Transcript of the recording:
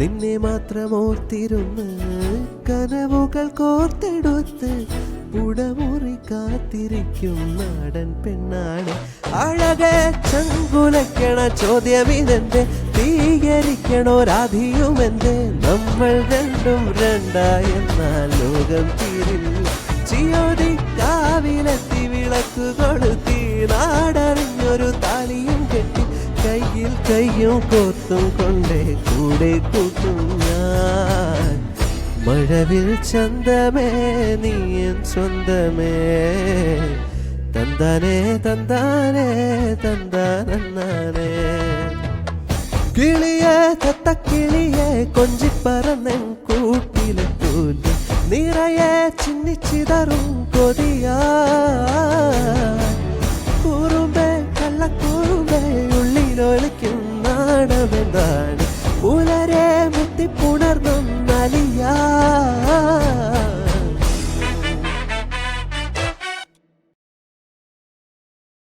നിന്നെ മാത്രം ഓർത്തിരുന്ന് കനവുകൾ കോർത്തെടുത്ത് പുടമുറി കാത്തിരിക്കും നാടൻ പെണ്ണാണ്. അഴകെ ചങ്കുലയ്ക്കണ ചോദ്യമിതെന്റെ, സ്വീകരിക്കണോ രാധിയുമെന്റെ. നമ്മൾ രണ്ടും രണ്ടായെന്നാൽ ലോകം തീരില്ല. ചിയോടി കാവിലെത്തി വിളക്ക് കൊളുത്തി നാടറിഞ്ഞൊരു താലിയും കെട്ടി കയ്യിൽ കയ്യും കോർത്തും കൊണ്ടേ കൂടെ കൂട്ടും ഞാൻ. മഴവിൽ ചന്തമേ നീയൻ സ്വന്തമേ, തന്താനേ തന്താനേ തന്താനേ. കിളിയെ തത്തക്കിളിയെ കൊഞ്ചിപ്പറന്നൻ കൂട്ടിലെ കൂട്ടി നിറയെ ചിന്നിച്ചിതറും കൊതിയാ. കുറുമ്പേ കള്ളക്കുറുമ്പേ ഉള്ളിലൊളിക്കും നാണമെന്താണ്, പുലരെ മുത്തിപ്പുണർന്നും നലിയാ.